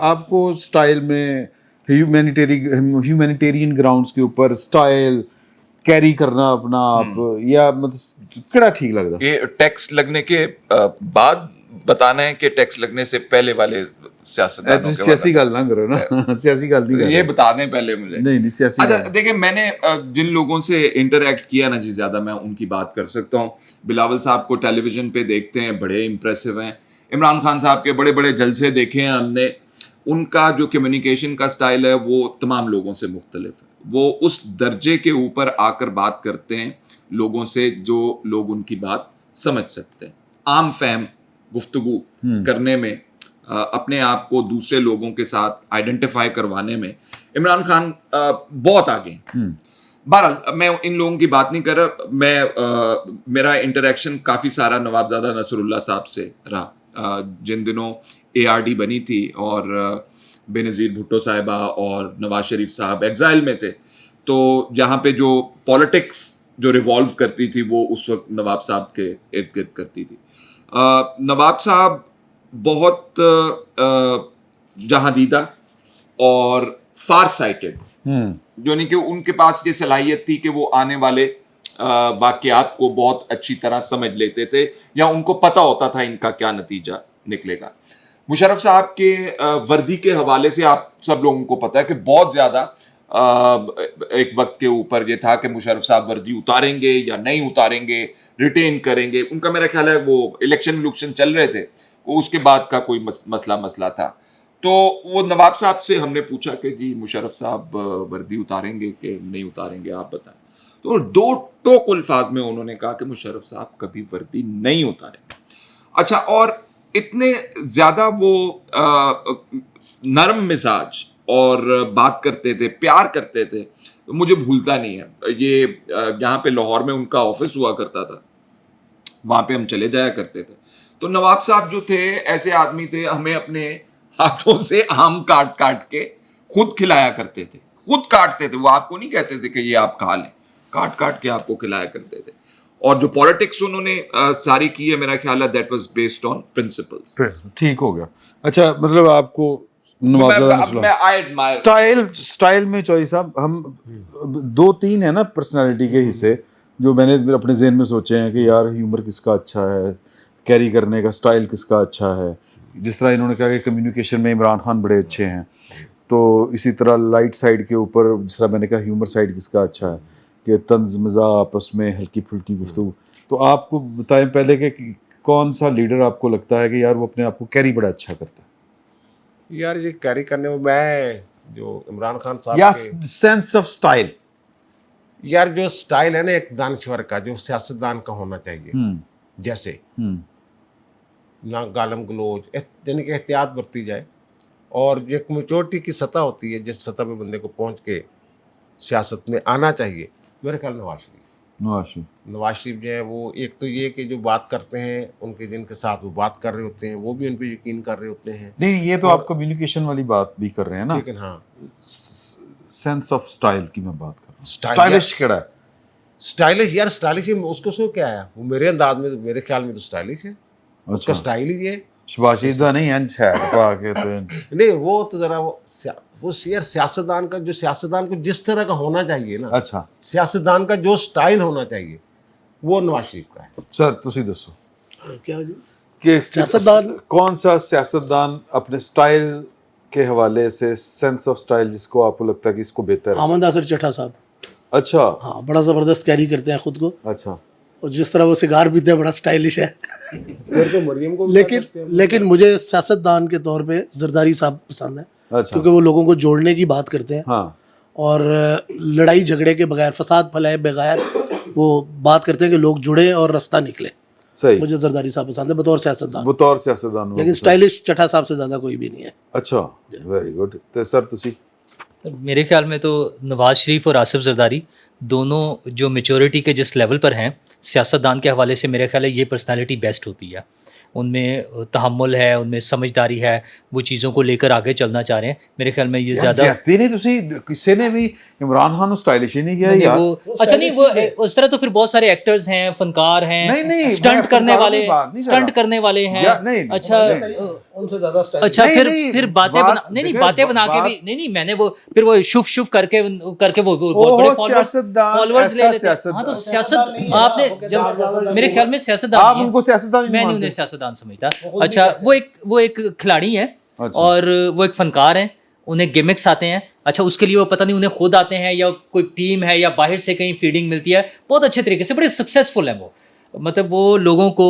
आपको स्टाइल में humanitarian grounds के ऊपर स्टाइल कैरी करना अपना आप या मतलब केड़ा ठीक लगदा? ये टैक्स लगने के बाद बताना है कि टैक्स लगने से पहले वाले सियासतदानों के सियासी गल ना करो ना सियासी गल नहीं कर ये बता दें पहले मुझे। नहीं सियासी अच्छा देखिए, मैंने जिन लोगों से इंटरेक्ट किया ना जी, ज्यादा मैं उनकी बात कर सकता हूँ। बिलावल साहब को टेलीविजन पे देखते हैं, बड़े इंप्रेसिव हैं। इमरान खान साहब के बड़े बड़े जलसे देखे हैं हमने। उनका जो कम्युनिकेशन का स्टाइल है वो तमाम लोगों से मुख्तलिफ है। वो उस दर्जे के ऊपर आकर बात करते हैं लोगों से जो लोग उनकी बात समझ सकते हैं। आम फहम गुफ्तगू करने में, अपने आप को दूसरे लोगों के साथ आइडेंटिफाई करवाने में इमरान खान बहुत आगे हैं। बहरहाल मैं इन लोगों की बात नहीं कर रहा। मेरा इंटरेक्शन काफ़ी सारा नवाबजादा नसरुल्लाह साहब से रहा, जिन दिनों ARD बनी थी और बेनज़ीर भुट्टो साहिबा और नवाज शरीफ साहब एग्जाइल में थे, तो यहाँ पे जो पॉलिटिक्स जो रिवॉल्व करती थी वो उस वक्त नवाब साहब के इर्द गिर्द करती थी। नवाब साहब बहुत जहांदीदा और फार साइटेड, जो नहीं कि उनके पास ये सलाहियत थी कि वो आने वाले वाकयात को बहुत अच्छी तरह समझ लेते थे, या उनको पता होता था इनका क्या नतीजा निकलेगा। मुशर्रफ साहब के वर्दी के हवाले से आप सब लोगों को पता है कि बहुत ज़्यादा एक वक्त के ऊपर ये था कि मुशर्रफ साहब वर्दी उतारेंगे या नहीं उतारेंगे, रिटेन करेंगे। उनका मेरा ख्याल है वो इलेक्शन चल रहे थे, वो उसके बाद का कोई मसला था। तो वो नवाब साहब से हमने पूछा कि जी मुशर्रफ साहब वर्दी उतारेंगे कि नहीं उतारेंगे, आप बताएं। तो दो टोक अल्फाज में उन्होंने कहा कि मुशर्रफ साहब कभी वर्दी नहीं उतारेंगे। अच्छा, और इतने ज़्यादा वो नरम मिजाज और बात करते थे, प्यार करते थे, तो मुझे भूलता नहीं है। ये यहाँ पे लाहौर में उनका ऑफिस हुआ करता था, वहाँ पे हम चले जाया करते थे। तो नवाब साहब जो थे ऐसे आदमी थे, हमें अपने हाथों से आम काट काट के खुद खिलाया करते थे, खुद काटते थे। वो आपको नहीं कहते थे कि ये आप खा लें, काट काट के आपको खिलाया करते थे। और जो पॉलिटिक्स उन्होंने सारी की है, मेरा ख्याल है that was based on principles. ठीक हो गया। अच्छा, मतलब आपको स्टाइल में चॉइस साहब, हम 2-3 है ना पर्सनालिटी के हिस्से जो मैंने अपने ज़हन में सोचे हैं कि यार ह्यूमर किसका अच्छा है, कैरी करने का स्टाइल किसका अच्छा है। जिस तरह इन्होंने कहा कि कम्युनिकेशन में इमरान खान बड़े अच्छे हैं, तो इसी तरह लाइट साइड के ऊपर जिस तरह मैंने कहा ह्यूमर साइड किसका अच्छा है कि तंज मज़ा आपस में हल्की फुल्की गुफ्तगू। तो आपको बताएं पहले कि कौन सा लीडर आपको लगता है कि यार वो अपने आप को कैरी बड़ा अच्छा करता है? यार ये कैरी करने में मैं जो इमरान खान साहब या सेंस ऑफ स्टाइल, यार जो स्टाइल है ना एक दानश्वर का, जो सियासतदान का होना चाहिए, जैसे ना गालम गलोच, यानी कि एहतियात बरती जाए, और एक मैच्योरिटी की सतह होती है जिस सतह पे बंदे को पहुंच के सियासत में आना चाहिए। मेरे ख्याल नवाज शरीफ जो है वो, एक तो ये कि जो बात करते हैं उनके जिनके साथ वो बात कर रहे होते हैं वो भी उन पे यकीन कर रहे होते हैं। नहीं, ये तो आप कम्युनिकेशन वाली बात भी कर रहे हैं ना, लेकिन हाँ सेंस ऑफ स्टाइल की मैं बात कर रहा हूँ। स्टाइलिश केड़ा है? स्टाइलिश, यार स्टाइलिश उसको सो क्या है, वो मेरे अंदाज में, मेरे ख्याल में तो स्टाइलिश है। उसका स्टाइल ही है, शबाशीदा नहीं है के तो नहीं, वो तो जरा वो यार सियासतदान का, जो सियासतदान को जिस तरह का होना चाहिए ना, अच्छा, सियासतदान का जो स्टाइल होना चाहिए वो नवाज शरीफ का है। सर तुसी दसो क्या कि सियासतदान, कौन सा सियासतदान अपने स्टाइल के हवाले से, सेंस ऑफ स्टाइल जिसको आपको लगता है कि इसको बेहतर है? आमद नासिर चट्टा साहब। अच्छा, हाँ, बड़ा ज़बरदस्त कैरी करते हैं खुद को। अच्छा, और जिस तरह वो सिगार पीते हैं बड़ा स्टाइलिश है। तो मरियम को लेकिन मुझे सियासतदान के तौर पे जरदारी साहब पसंद है। अच्छा, क्योंकि वो लोगों को जोड़ने की बात करते हैं। हाँ, और लड़ाई झगड़े के बगैर, फसाद फैलाए बगैर वो बात करते हैं कि लोग जुड़े और रास्ता निकले। सही, मुझे जरदारी साहब पसंद है बतौर सियासतदान। लेकिन स्टाइलिश चट्टा साहब से ज़्यादा कोई भी नहीं है। अच्छा, वेरी गुड। तो सर तुसी? तो मेरे ख्याल में तो नवाज शरीफ और आसिफ जरदारी दोनों जो मेच्योरिटी के जिस लेवल पर हैं, सियासतदान के हवाले से मेरे ख्याल है ये पर्सनालिटी बेस्ट होती है। उनमें तहम्मुल है, उनमें समझदारी है, वो चीज़ों को लेकर आगे चलना चाह रहे हैं। मेरे ख्याल में ये ज़्यादा ज्यादती नहीं तुसी किसी ने भी इमरान खान स्टाइलिश ही नहीं किया नहीं, यार। वो अच्छा नहीं, वो उस तरह तो फिर बहुत सारे एक्टर्स हैं, फनकार नहीं, हैं, नहीं, स्टंट मैं करने फनकारों वाले की बात नहीं कर स्टंट रहा। करने वाले हैं। या नहीं, अच्छा नहीं, उनसे ज्यादा स्टाइल अच्छा नहीं, नहीं, फिर बातें बात- बना नहीं नहीं देखिए, बातें बना के बात- भी नहीं मैंने वो फिर वो शुफ शुफ करके वो बहुत बड़े फॉलोअर्स ले लेते हैं। हाँ तो सियासत आपने जब मेरे ख्याल में सियासतदान आप नहीं है। उनको सियासतदान नहीं मैं नहीं मानते। उन्हें सियासतदान समझता। अच्छा वो एक खिलाड़ी है अच्छा। और वो एक फनकार है, उन्हें गिमिक्स आते हैं। अच्छा उसके लिए वो पता नहीं उन्हें खुद आते हैं या कोई टीम है या बाहर से कहीं फीडिंग मिलती है, बहुत अच्छे तरीके से बड़े सक्सेसफुल हैं वो। मतलब वो लोगों को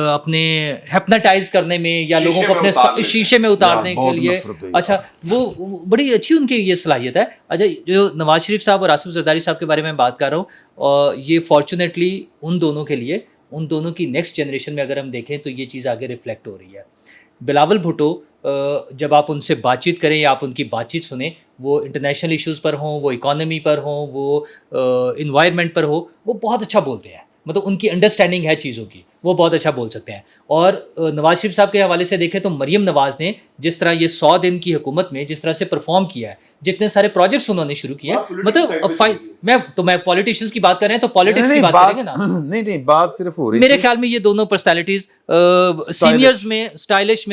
अपने हिप्नोटाइज करने में या लोगों को अपने शीशे में उतारने के बहुत लिए नफरत है अच्छा वो बड़ी अच्छी उनकी ये सलाहियत है। अच्छा जो नवाज शरीफ साहब और आसिफ जरदारी साहब के बारे में बात कर रहा हूँ, और ये फॉर्चुनेटली उन दोनों के लिए, उन दोनों की नेक्स्ट जनरेशन में अगर हम देखें तो ये चीज़ आगे रिफ्लेक्ट हो रही है। बिलावल भुट्टो जब आप उनसे बातचीत करें या आप उनकी बातचीत सुने, वो इंटरनेशनल इश्यूज़ पर हों, वो इकोनॉमी पर हों, वो इन्वायरमेंट पर हो, वो बहुत अच्छा बोलते हैं। मतलब उनकी अंडरस्टैंडिंग है चीज़ों की, वो बहुत अच्छा बोल सकते हैं। और नवाज शरीफ साहब के हवाले से देखें तो मरीम नवाज़ ने जिस तरह ये 100 दिन की हुकूमत में जिस तरह से परफॉर्म किया है, जितने सारे प्रोजेक्ट्स उन्होंने शुरू किए हैं, मतलब मैं पॉलिटिशियंस की बात कर रहे हैं तो पॉलिटिक्स की बात करेंगे ना। नहीं बात सिर्फ हो रही मेरे थी। ख्याल में ये दोनों पर्सनालिटीज सीनियर्स में स्टाइलिश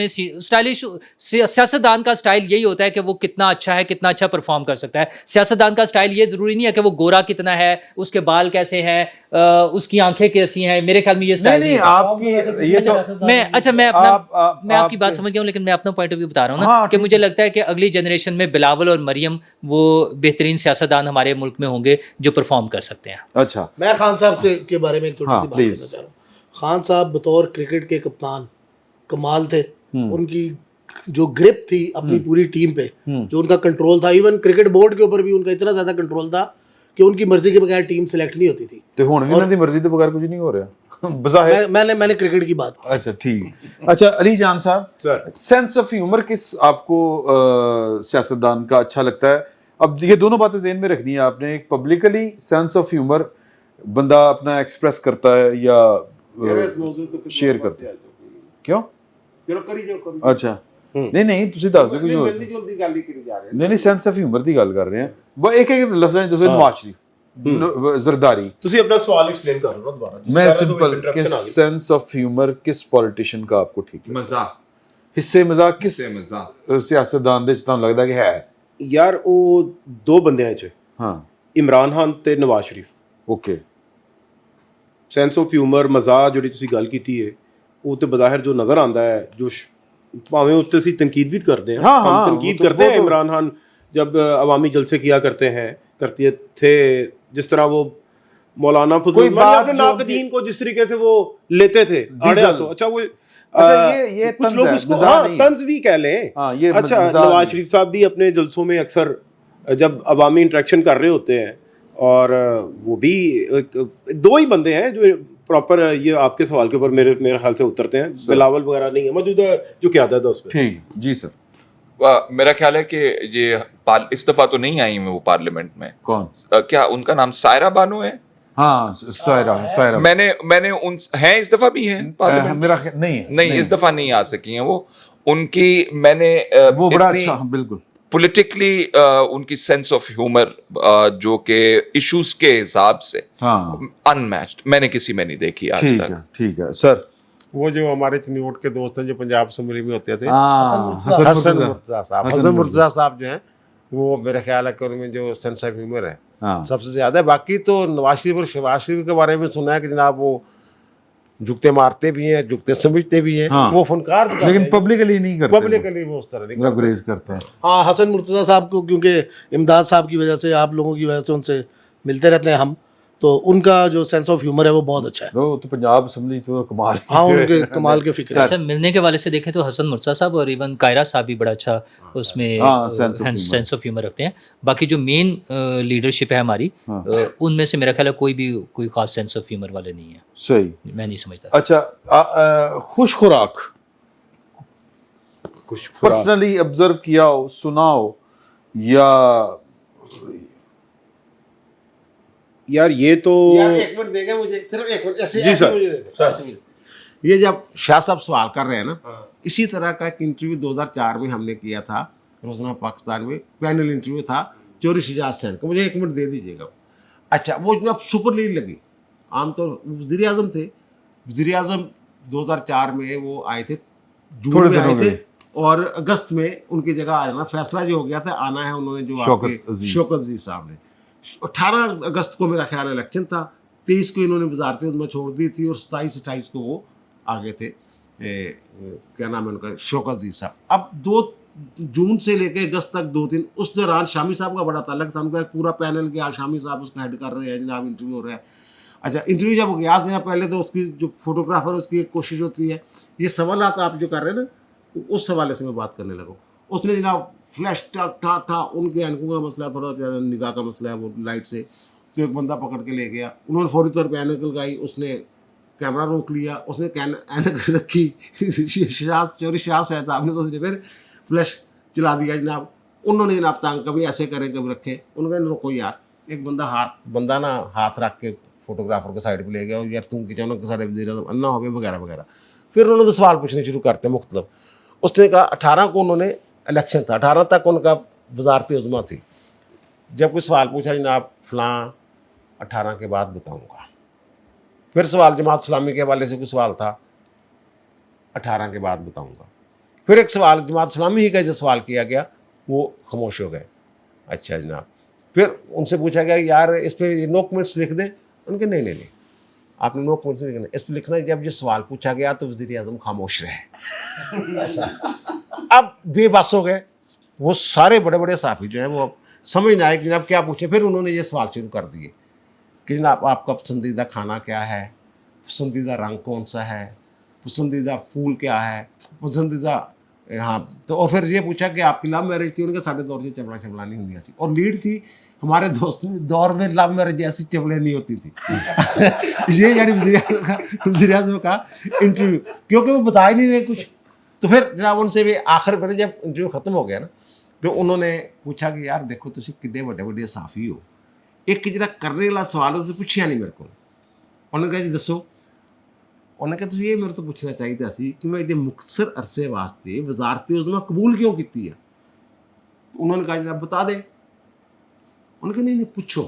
सियासतदान का स्टाइल यही होता है कि वो कितना अच्छा है, कितना अच्छा परफॉर्म कर सकता है। सियासतदान का स्टाइल ये जरूरी नहीं है कि वो गोरा कितना है, उसके बाल कैसे हैं, उसकी आंखें कैसी हैं। मेरे ख्याल में ये स्टाइल नहीं आपकी ये तो मैं आपकी बात समझ गया हूँ, लेकिन मैं अपना पॉइंट ऑफ व्यू बता रहा हूँ ना हाँ, कि मुझे लगता है कि अगली जनरेशन में बिलावल और मरियम वो बेहतरीन सियासतदान हमारे मुल्क में होंगे जो परफॉर्म कर सकते हैं। अच्छा मैं खान साहब से के बारे में एक छोटी हाँ, सी बात please। करना चाह रहा हूँ। खान साहब बतौर क्रिकेट के कप्तान कमाल थे। उनकी जो ग्रिप थी अपनी पूरी टीम पे, जो उनका कंट्रोल था, इवन क्रिकेट बोर्ड के ऊपर भी उनका इतना ज्यादा कंट्रोल था कि उनकी मर्जी के बगैर टीम सेलेक्ट नहीं होती थी। तो हुण भी उन्हां दी मर्जी तो बगैर कुछ नहीं हो रहा बज़ाहिर। मैंने क्रिकेट की बात की। अच्छा ठीक। अच्छा अली जान साहब, सेंस ऑफ ह्यूमर किस आपको सियासतदान का अच्छा लगता है? अब ये दोनों बातें ज़हन में रखनी है आपने। एक पब्लिकली सेंस ऑफ ह्यूमर बंदा अपना एक्सप्रेस करता है या शेयर करता है, क्यों? अच्छा नहीं ਤੁਸੀਂ ਦੱਸ ਦਿਓ ਕੋਈ ਮਿਲਦੀ ਜੁਲਦੀ ਗੱਲ ਹੀ ਕਰੀ ਜਾ ਰਹੇ ਨਹੀਂ ਸੈਂਸ ਆਫ ਹਿਊਮਰ ਦੀ ਗੱਲ ਕਰ ਰਹੇ ਹਾਂ। ਬਸ ਇੱਕ ਲਫ਼ਜ਼ਾਂ ਦੱਸੋ ਨਵਾਜ਼ ਸ਼ਰੀਫ ਜ਼ਰਦਾਰੀ। ਤੁਸੀਂ अपना सवाल एक्सप्लेन कर लो ना दोबारा। मैं सिंपल कि सेंस ऑफ ह्यूमर किस पॉलिटिशियन का आपको ठीक लगता है? मजाक, हिस्से मजाक किस हिस्से मजाक सियासतदान ਦੇ ਚ ਤੁਹਾਨੂੰ ਲੱਗਦਾ ਕਿ ਹੈ? यार ਉਹ ਦੋ ਬੰਦਿਆਂ 'ਚ ਹਾਂ ਇਮਰਾਨ ਖਾਨ ਤੇ Nawaz Sharif. Okay sense of humour ਮਜ਼ਾਕ ਜਿਹੜੀ ਤੁਸੀਂ ਗੱਲ ਕੀਤੀ ਹੈ ਉਹ ਤੇ ਬਜ਼ਾਹਿਰ ਜੋ ਨਜ਼ਰ ਆਉਂਦਾ ਹੈ, ਜੋ ਭਾਵੇਂ ਉੱਤੇ ਅਸੀਂ ਤਨकीद भी करते हैं, हाँ, हम हाँ, तनकीद वो तो- करते वो हैं। तो- इमरान खान जब अवामी जलसे किया करते थे, जिस तरह वो मौलाना कोई फजल बात अपने जो नाकदीन को जिस तरीके से वो लेते थे आड़े हाथों। अच्छा वो ये कुछ तंज लोग है, उसको मज़ाक नहीं है। तंज भी कह लें। हाँ, ये अच्छा मज़ाक नवाज नहीं। शरीफ साहब भी अपने जलसों में अक्सर जब अवामी इंटरेक्शन कर रहे होते हैं, और वो भी दो ही बंदे हैं जो प्रॉपर ये आपके सवाल के ऊपर मेरे ख्याल से उतरते हैं। बिलावल वगैरह नहीं है मौजूदा जो क़यादत है उस पर। ठीक जी सर। मेरा ख्याल है कि ये इस दफा तो नहीं आई मैं वो पार्लियामेंट में। कौन? क्या उनका नाम सायरा बानो है? हाँ सायरा मैंने उन हैं इस दफा भी हैं पार्लियामेंट? मेरा नहीं है, नहीं इस दफा नहीं आ सकी हैं वो। उनकी मैंने वो बड़ा अच्छा, हाँ, बिल्कुल पॉलिटिकली उनकी सेंस ऑफ ह्यूमर जो कि इश्यूज के हिसाब से हाँ अनमैच्ड मैंने किसी में नहीं देखी आज तक। ठीक है सर। वो जो हमारे चनियोट के दोस्त हैं जो पंजाब असेंबली में होते थे, हसन हसन मुर्तज़ा साहब जो हैं, वो मेरा ख्याल है कि उनमें जो सेंस ऑफ ह्यूमर है हाँ सबसे ज़्यादा है। बाकी तो नवाज शरीफ और शहबाज शरीफ के बारे में सुना है कि जनाब वो झुकते मारते भी हैं, झुकते समझते भी हैं। हाँ। वो फनकार भी लेकिन पब्लिकली नहीं करते, पब्लिकली वो उस तरह नहीं मतलब गुरेज करते हैं। हाँ, हसन मुर्तज़ा साहब को क्योंकि इमदाद साहब की वजह से, आप लोगों की वजह से उनसे मिलते रहते हैं हम, तो उनका जो सेंस ऑफ ह्यूमर है वो बहुत अच्छा है। वो तो पंजाब असेंबली तो कमाल। हाँ, उनके कमाल के फिक्र है। अच्छा मिलने के वाले से देखें तो हसन मुर्तज़ा साहब और इवन कायरा साहब भी बड़ा अच्छा उसमें हाँ, सेंस सेंस ऑफ ह्यूमर रखते हैं। बाकी जो मेन लीडरशिप है हमारी, उनमें से मेरा ख्याल है कोई खास सेंस ऑफ ह्यूमर वाले नहीं है। सही। मैं नहीं समझता। अच्छा खुश खुराक कुछ पर्सनली ऑब्जर्व किया हो, सुना हो, या यार ये तो यार एक मिनट देंगे मुझे, सिर्फ एक मिनट, ऐसे जी ऐसे सर। मुझे दे दे, ऐसे मुझे। ये जब शाह साहब सवाल कर रहे हैं ना, इसी तरह का एक इंटरव्यू 2004 में हमने किया था रोजाना पाकिस्तान में, पैनल इंटरव्यू था चौरी शिजाज सैन का। मुझे एक मिनट दे दीजिएगा। अच्छा, वो जब सुपर लीग लगी, आमतौर वज़ीर आज़म थे, वज़ीर आज़म 2004 में वो आए थे, जून थोड़े में आए दिनों थे, में। और अगस्त में उनकी जगह आ जाना फैसला जो हो गया था, आना है उन्होंने, जो शौकत आपके अजीज। शौकत अजीज साहब ने। 18 अगस्त को मेरा ख्याल इलेक्शन था, 23 को इन्होंने वजारत उज़्मा छोड़ दी थी, और 27-28 को वो आगे थे, क्या नाम है उनका, शौकत अजीज साहब। अब 2 जून से लेकर अगस्त तक 2-3, उस दौरान शामी साहब का बड़ा ताल्लुक था, उनका एक पूरा पैनल गया, शामी साहब उसका हेड कर रहे हैं, जनाब इंटरव्यू हो रहा है। अच्छा, इंटरव्यू जब गया देना, पहले तो उसकी जो फोटोग्राफर उसकी एक कोशिश होती है, ये सवाल आप जो कर रहे हैं ना, उस हवाले से मैं बात करने लगा। उसने जनाब फ्लैश था, उनके एनकों का मसला, थोड़ा निगाह का मसला है, वो लाइट से, तो एक बंदा पकड़ के ले गया, उन्होंने फौरी तौर पर एनक लगाई, उसने कैमरा रोक लिया, उसने एनक रखी, चौरी शाह साहब ने तो उसने फिर फ्लैश चला दिया जनाब। उन्होंने जनाब तंग कभी ऐसे करें कभी रखे, उन्होंने रोको यार, एक बंदा ना हाथ रख के फोटोग्राफर के साइड पे ले गया, और यार तुम कि चाहो सारे वज़ीर आज़म अन्ना हो गए वगैरह वगैरह। फिर उन्होंने तो सवाल पूछने शुरू करते मुख्तलिफ। उसने कहा 18 को उन्होंने इलेक्शन था, 18 तक उनका वज़ारत उज़्मा थी। जब कोई सवाल पूछा जनाब फलां 18 के बाद बताऊँगा। फिर सवाल जमात इस्लामी के हवाले से कोई सवाल था, 18 के बाद बताऊँगा। फिर एक सवाल जमात इस्लामी ही का जो सवाल किया गया, वो खामोश हो गए। अच्छा जनाब, फिर उनसे पूछा गया यार इस पर नो कमेंट्स लिख दें, उनके नहीं, आपने नो कमेंट्स नहीं लिखना, इस पर लिखना जब ये सवाल पूछा गया तो वज़ीर आज़म खामोश रहे। अब बेबस हो गए वो सारे बड़े बड़े साफ़ी जो है, वो अब समझ ना आए कि जनाब क्या पूछे। फिर उन्होंने ये सवाल शुरू कर दिए कि जनाब आपका पसंदीदा खाना क्या है, पसंदीदा रंग कौन सा है, पसंदीदा फूल क्या है, पसंदीदा, हाँ। तो और फिर ये पूछा कि आपकी लव मैरिज थी, उनके साढ़े दौर से चबला चबला नहीं हुई थी, और लीड थी हमारे दोस्त दौर में लव मैरिज ऐसी चबले नहीं होती थी। ये यानी वज़ीर आज़म का इंटरव्यू, क्योंकि वो बता ही नहीं रहे कुछ। तो फिर जनाब उनसे भी आखिर में जब इंटरव्यू ख़त्म हो गया ना, तो उन्होंने पूछा कि यार देखो तुम किड्डे बड़े बड़े साफ़ी हो, एक जरा करने वाला सवाल हो तो पूछिया नहीं मेरे को। उन्होंने कहा जी दसो। उन्होंने कहा ये मेरे तो पूछना चाहिए सी कि मैं एडे मुख्तर अरसे वास्ते वज़ारत उज़्मा कबूल क्यों की है। उन्होंने कहा जनाब बता दे। उन्होंने कहा नहीं पूछो।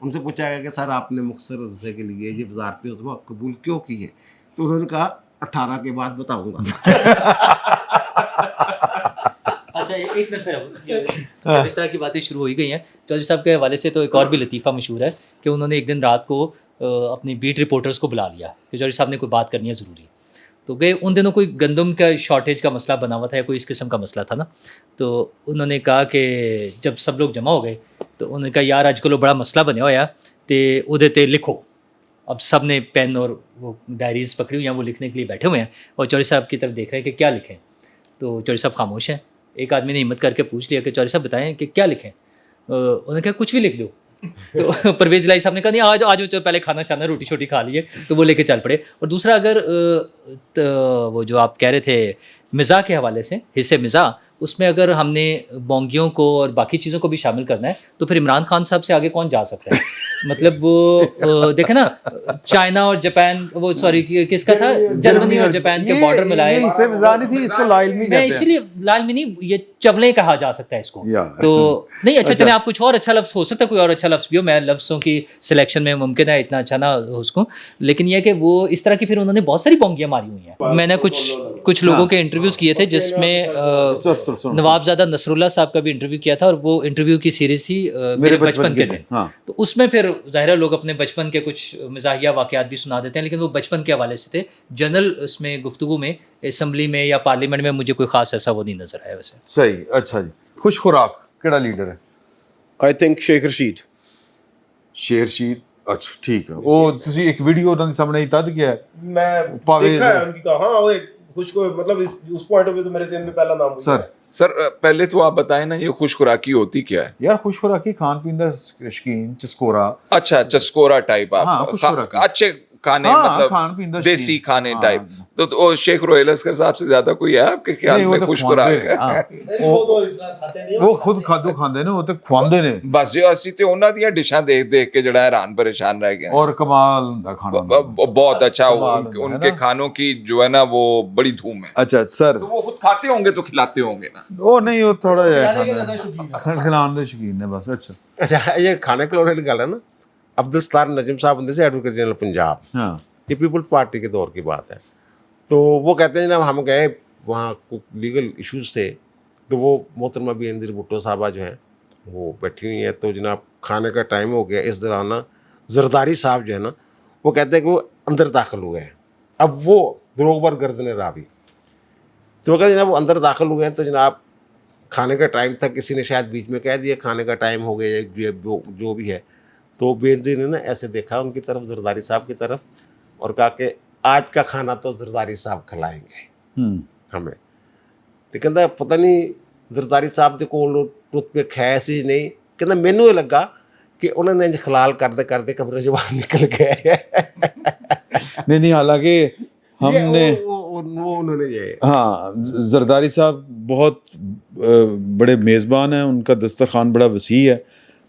उनसे पूछा गया कि सर आपने मुख्तर अरसे के लिए ये वज़ारत उज़्मा कबूल क्यों की है, तो उन्होंने कहा 18 के बाद बताऊँगा। अच्छा, एक मिनट फिर इस तरह की बातें शुरू हो ही गई हैं। चौधरी साहब के हवाले से तो एक और भी लतीफ़ा मशहूर है कि उन्होंने एक दिन रात को अपनी बीट रिपोर्टर्स को बुला लिया कि चौधरी साहब ने कोई बात करनी है ज़रूरी। तो गए, उन दिनों कोई गंदम का शॉर्टेज का मसला बना हुआ था या कोई इस किस्म का मसला था ना, तो उन्होंने कहा कि जब सब लोग जमा हो गए तो उन्होंने कहा यार आजकल बड़ा मसला बनया होया तो उहदे ते लिखो। अब सब ने पेन और वो डायरीज़ पकड़ी हुई हैं, वो लिखने के लिए बैठे हुए हैं और चौधरी साहब की तरफ देख रहे हैं कि क्या लिखें। तो चौधरी साहब खामोश हैं। एक आदमी ने हिम्मत करके पूछ लिया कि चौधरी साहब बताएं कि क्या लिखें। उन्होंने कहा कुछ भी लिख दो। तो परवेज़ इलाही साहब ने कहा नहीं आज चलो पहले खाना छाना रोटी शोटी खा लिए, तो वो लेके चल पड़े। और दूसरा अगर तो वो जो आप कह रहे थे मिज़ा के हवाले से, हिस्से मिज़ा, उसमें अगर हमने बोंगियों को और बाकी चीज़ों को भी शामिल करना है तो फिर इमरान खान साहब से आगे कौन जा सकता है। मतलब वो देखे ना, चाइना और जापान, वो सॉरी किसका था, जर्मनी और जापान के बॉर्डर में लाए। इससे मिजान थी, इसको लाइलमी मैं कहते हैं। इसीलिए लालमी नहीं, ये चवले कहा जा सकता है इसको। या। तो नहीं, अच्छा चले, आप कुछ और अच्छा लफ्ज़ हो सकता है, कोई और अच्छा लफ्ज़ भी हो, मैं लफ्ज़ों की सिलेक्शन में मुमकिन है इतना अच्छा ना हो उसको, लेकिन यह कि वो इस तरह की फिर उन्होंने बहुत सारी बोंगियाँ मारी हुई हैं। मैंने कुछ लोगों के इंटरव्यूज़ किए थे जिसमें नवाबजादा नसरुल्लाह साहब का भी इंटरव्यू किया था, और वो इंटरव्यू की सीरीज़ थी मेरे बचपन के दिन। हाँ। तो उसमें फिर ज़ाहिर है लोग अपने बचपन के कुछ मज़ाहिया वाक़यात भी सुना देते हैं, लेकिन वो बचपन के हवाले से थे। जनरल उसमें गुफ्तगू में, असम्बली में या पार्लियामेंट में मुझे कोई ख़ास ऐसा वो नहीं नज़र आया वैसे। सही, अच्छा जी। खुश खुराक केड़ा लीडर है? I think Sheikh Rashid. शेर शीद, अच्छा ठीक है। वो तुसी एक वीडियो उन्होंने सामने ही तद किया है, मैं पावेज देखा है उनकी कहा, हाँ वो एक खुश को मतलब उस पॉइंट ऑफ व्यू तो मेरे ज़हन में पहला नाम सर पहले तो आप बताएं ना ये खुश खुराकी होती क्या है। यार खुश खुराकी खान पीन दा शकीन चस्कोरा। अच्छा, चस्कोरा टाइप आप। हाँ, खुश खुराकी। अच्छे खाने हाँ, मतलब खान पीन दा देसी शौकीन। खाने हाँ। टाइप, तो वो शेख रोहेल असगर साहब से ज्यादा कोई है आपके ख्याल नहीं, वो में तो खुश खुआंदे खुराक ने, है? हाँ। वो तो इतना खाते नहीं वो खुद खादो खांदे ने, वो तो खुआंदे ने बस जो ਅਸੀਂ ਤੇ ਉਹਨਾਂ ਦੀਆਂ ਡਿਸ਼ਾਂ ਦੇਖ ਦੇਖ ਕੇ ਜਿਹੜਾ हैरान परेशान रह गए हैं। और कमाल दा खाना उनका। बहुत अच्छा, कमाल होता है उनके ना। खानों की जो है ना वो बड़ी धूम है। अच्छा सर, तो वो खुद खाते होंगे तो खिलाते होंगे ना। वो नहीं, वो थोड़ा खिलाने के ज्यादा शौकीन है। खिलाने दे शौकीन ने बस। अच्छा अच्छा ये खाने खिलाने की गल है ना, अब्दुल सत्तार नजम साहब होंगे से एडवोकेट जनरल पंजाब, हाँ ये पीपल्स पार्टी के दौर की बात है। तो वो कहते हैं जनाब हम गए वहाँ कुछ लीगल इश्यूज थे, तो वो मोहतरमा बेनज़ीर भुट्टो साहबा जो हैं वो बैठी हुई हैं, तो जनाब खाने का टाइम हो गया। इस दौरान ना जरदारी साहब जो है ना वो कहते हैं कि वो अंदर दाखिल हुए हैं। अब वो दरोगबर गर्दन रावी, तो वो कहते हैं जनाब वो अंदर दाखिल हुए हैं, तो जनाब खाने का टाइम था, किसी ने शायद बीच में कह दिया खाने का टाइम हो गया या जो भी है। तो बेनज़ीर ने ना ऐसे देखा उनकी तरफ, जरदारी साहब की तरफ, और कहा कि आज का खाना तो जरदारी साहब खिलाएंगे हमें। तो कहता पता नहीं जरदारी साहब के कोल टूथपिक है सी नहीं, कहता मैनू ये लगा कि उन्होंने इंज खलाल करते करते कमरे जो बाहर निकल गए। नहीं नहीं, हालांकि हमने वो उन्होंने ये हाँ, जरदारी साहब बहुत बड़े मेज़बान हैं, उनका दस्तरखान बड़ा वसी है।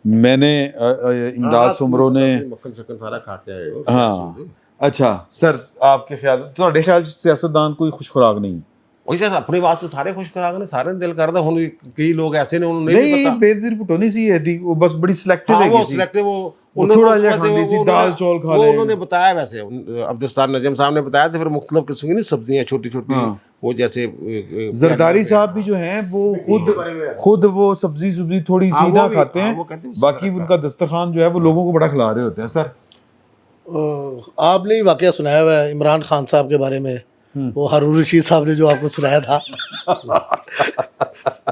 मैंने इमदाद सुमरो ने मक्खन शक्खन सारा खा के आए हो। हाँ। अच्छा सर, आपके ख्याल, ਤੁਹਾਡੇ ਖਿਆਲ ਚ ਸਿਆਸਤਦਾਨ ਕੋਈ ਖੁਸ਼ ਖੁਰਾਕ ਨਹੀਂ? वही सर अपनी बात से सारे खुश करांगे ने, सारे दिल करदा हुन कई लोग ऐसे ने उन्होंने नहीं नहीं, पता। बेनज़ीर भुट्टो नहीं सी एडी, वो बस बड़ी सिलेक्टिव हाँ है वो सिलेक्टिव वो थोड़ा जिहा खांदी सी, दाल चौल खा वो ले। उन्होंने बताया वैसे अब्दुल सत्तार नजम साहब ने बताया था, फिर मुख्तलिफ किस्म की नहीं सब्जियां छोटी छोटी, हाँ। वो जैसे जरदारी साहब भी जो हैं वो खुद वो सब्जी थोड़ी हाँ, सी वो ना भी, खाते हाँ, हैं, वो कहते हैं उसी बाकी तरह उनका दस्तरखान जो है वो लोगों को बड़ा खिला रहे होते हैं। सर आपने ही वाकया सुनाया हुआ है इमरान खान साहब के बारे में, वो हारून रशीद साहब ने जो आपको सुनाया था।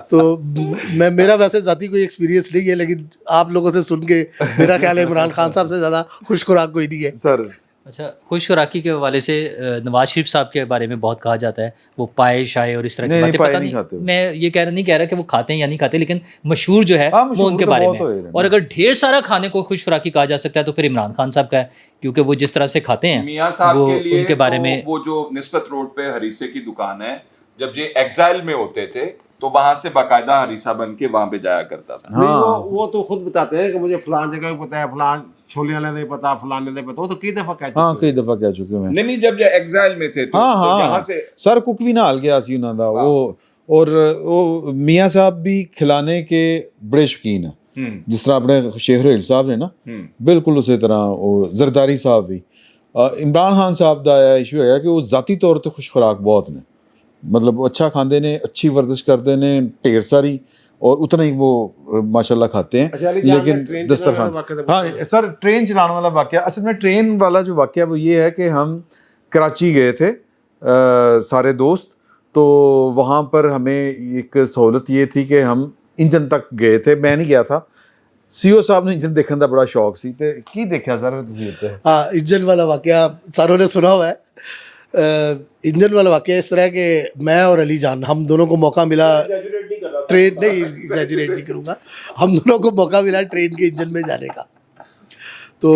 तो मेरा वैसे ज़ाती कोई एक्सपीरियंस नहीं है, लेकिन आप लोगों से सुन के मेरा ख्याल है इमरान खान साहब से ज़्यादा खुश खुराक कोई नहीं है। सर अच्छा, खुश खुराकी के हवाले से नवाज शरीफ साहब के बारे में बहुत कहा जाता है, वो पाए शाए और इस तरह की नहीं, बातें, पाए पता नहीं नहीं, खाते वो। मैं ये नहीं कह रहा कि वो खाते हैं या नहीं खाते, लेकिन मशहूर जो है हाँ, वो मशहूर उनके तो बारे बहुत में हो है। रहे हैं। और अगर ढेर सारा खाने को खुश खुराकी कहा जा सकता है तो फिर इमरान खान साहब का है, क्योंकि वो जिस तरह से खाते हैं मियाँ साहब वो के लिए उनके बारे तो में। वो जो निस्बत रोड पे हरीसे की दुकान है, जब ये एग्जाइल में होते थे तो वहां से बाकायदा हरीसा बन के वहां पे जाया करता था। नहीं वो तो खुद बताते हैं कि मुझे फलान जगह पता है, फलान छोले वाले नहीं पता, फलाने नहीं पता। वो तो कई दफा कह चुके हाँ, हैं। कई दफा कह चुके हैं। नहीं जब ये एग्जाइल में थे तो, हाँ तो हाँ, यहाँ से सर कुक भी नाल गया सी उन्हां दा वो, और वो मियाँ साहब भी खिलाने के बड़े शौकीन है, जिस तरह अपने शेख रोहेल साहब ने ना, बिल्कुल उसी तरह वो जरदारी साहब भी। इमरान खान साहब का इशू है कि वो जाती तौर पर खुश खुराक बहुत ने, मतलब वो अच्छा खाते ने, अच्छी वर्जिश करते ने, ढेर सारी, और उतना ही वो माशाल्लाह खाते हैं। अच्छा, अली जान, लेकिन ट्रेन दस्तरखान, चलाने वाला वाक़या तो हाँ सर, ट्रेन चलाने वाला वाक़या, असल में ट्रेन वाला जो वाक़या वो ये है कि हम कराची गए थे सारे दोस्त, तो वहाँ पर हमें एक सहूलत ये थी कि हम इंजन तक गए थे, मैं नहीं गया था, सीओ साहब ने इंजन देखने का बड़ा शौक सी, ते की देखा सर तुसीं उत्ते? हाँ, इंजन वाला वाकया सारों ने सुना हुआ है। इंजन वाला वाकया इस तरह कि मैं और अली जान, हम दोनों को मौका मिला ट्रेन, नहीं एग्जैजरेट नहीं करूँगा, हम दोनों को मौका मिला ट्रेन के इंजन में जाने का। तो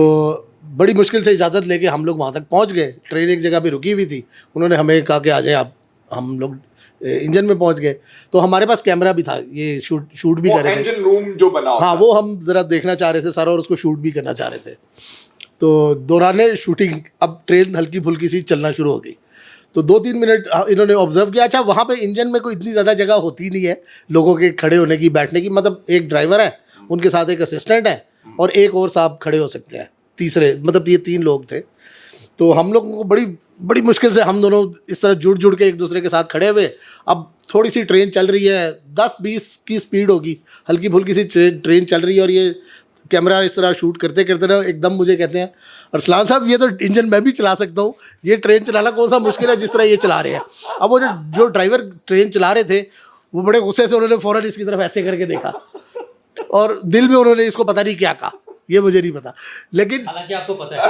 बड़ी मुश्किल से इजाज़त लेके हम लोग वहाँ तक पहुँच गए। ट्रेन एक जगह पे रुकी हुई थी, उन्होंने हमें कहा कि आ जाए आप, हम लोग इंजन में पहुँच गए। तो हमारे पास कैमरा भी था, ये शूट भी कर रहे थे, इंजन रूम जो बना होता हाँ है। वो हम ज़रा देखना चाह रहे थे सारा, और उसको शूट भी करना चाह रहे थे। तो दौरान शूटिंग अब ट्रेन हल्की फुल्की सी चलना शुरू हो गई, तो 2-3 मिनट इन्होंने ऑब्जर्व किया। अच्छा, वहाँ पे इंजन में कोई इतनी ज़्यादा जगह होती नहीं है लोगों के खड़े होने की, बैठने की, मतलब एक ड्राइवर है, उनके साथ एक असिस्टेंट है और एक और साहब खड़े हो सकते हैं, तीसरे, मतलब ये 3 लोग थे। तो हम लोगों को बड़ी मुश्किल से हम दोनों इस तरह जुड़ के एक दूसरे के साथ खड़े हुए। अब थोड़ी सी ट्रेन चल रही है, 10-20 की स्पीड होगी, हल्की फुल्की सी ट्रेन चल रही है, और ये कैमरा इस तरह शूट करते करते ना एकदम मुझे कहते हैं, अरसलान साहब ये तो इंजन मैं भी चला सकता हूँ, ये ट्रेन चलाना कौन सा मुश्किल है जिस तरह ये चला रहे हैं। अब वो जो ड्राइवर ट्रेन चला रहे थे वो बड़े गुस्से से उन्होंने फ़ौरन इसकी तरफ ऐसे करके देखा, और दिल में उन्होंने इसको पता नहीं क्या कहा, ये मुझे नहीं पता, लेकिन हालांकि आपको पता है।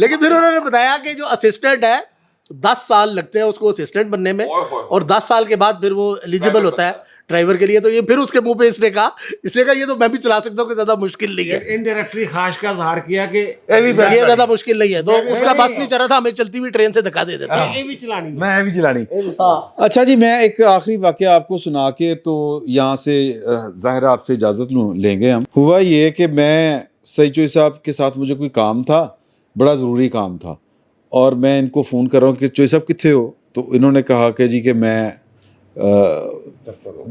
लेकिन फिर उन्होंने बताया कि जो असिस्टेंट है 10 साल लगते हैं उसको असिस्टेंट बनने में, और 10 साल के बाद फिर वो एलिजिबल होता है ड्राइवर के लिए, तो ये फिर उसके मुंह पे इसने कहा, ये तो मैं भी चला सकता हूँ कि ज्यादा मुश्किल नहीं है, इनडायरेक्टली खास का इजहार किया कि ये ज्यादा मुश्किल नहीं है, तो उसका बस नहीं चल रहा था, हमें चलती हुई ट्रेन से धक्का दे देता। ये भी चलानी मैं भी चलानी। हाँ अच्छा जी, मैं एक आखिरी वाकया आपको सुना के तो यहाँ से ज़ाहिर आपसे इजाज़त लेंगे हम। हुआ ये कि मैं सईद चोई साहब के साथ मुझे कोई काम था, बड़ा ज़रूरी काम था, और मैं इनको फ़ोन कर रहा हूँ कि चोई साहब कितने हो, तो इन्होंने कहा कि जी कि मैं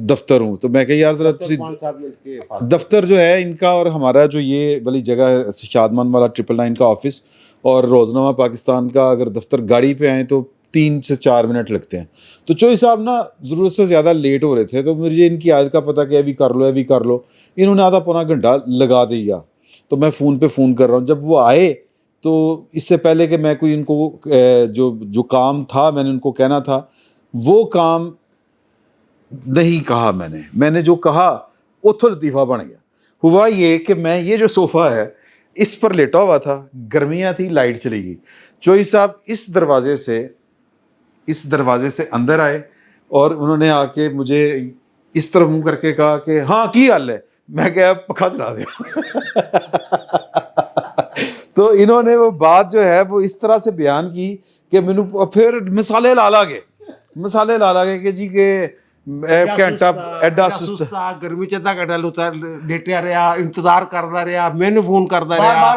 दफ्तर हूँ। तो मैं कहा यार ज़रा तुसी 5-7 मिनट के पास दफ्तर जो है इनका और हमारा जो ये वाली जगह है शादमान वाला 999 का ऑफिस और रोज़नामा पाकिस्तान का, अगर दफ्तर गाड़ी पे आए तो 3 से 4 मिनट लगते हैं। तो चोई साहब ना ज़रूरत से ज़्यादा लेट हो रहे थे, तो मुझे इनकी आदत का पता कि अभी कर लो अभी कर लो, इन्होंने आधा पौना घंटा लगा दिया। तो मैं फ़ोन पे फ़ोन कर रहा हूँ, जब वो आए तो इससे पहले कि मैं कोई इनको जो काम था मैंने उनको कहना था, वो काम नहीं कहा मैंने जो कहा उथो लतीफ़ा बन गया। हुआ ये कि मैं ये जो सोफ़ा है इस पर लेटा हुआ था, गर्मियाँ थी, लाइट चली गई। चोई साहब इस दरवाजे से अंदर आए और उन्होंने आके मुझे इस तरफ मुंह करके कहा कि हाँ की हाल है। मैं क्या पखा चला दिया। तो इन्होंने वो बात जो है वो इस तरह से बयान की कि मैनू फिर मिसाले ला ला के कि जी के घंटा एडा सुस्ता गर्मी च अद्धा घंटा लेटिया रहा, इंतजार करता रहा, मैंने फोन करता रहा,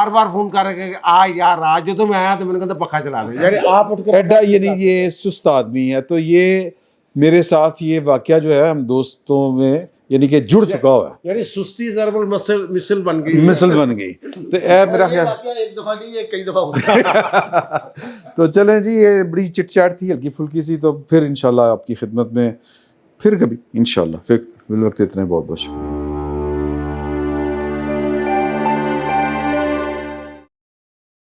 बार फोन कर आ यार आ, जो तो मैं आया तो मैंने कहता पखा चला दे यार, आप उठ के एडा यानी ये सुस्त आदमी है। तो ये मेरे साथ ये वाकया जो है हम दोस्तों में यानी कि जुड़ चुका हुआ है, यानी सुस्ती जरबल मिसल बन गई, तो ए मेरा ख्याल एक दफा नहीं, ये कई दफा होता है। तो चलें जी, ये बड़ी चिट चैट थी हल्की फुल्की सी, तो फिर इंशाल्लाह आपकी खिदमत में फिर कभी इंशाल्लाह, फिर वक्त इतने बहुत बहुत शुक्रिया।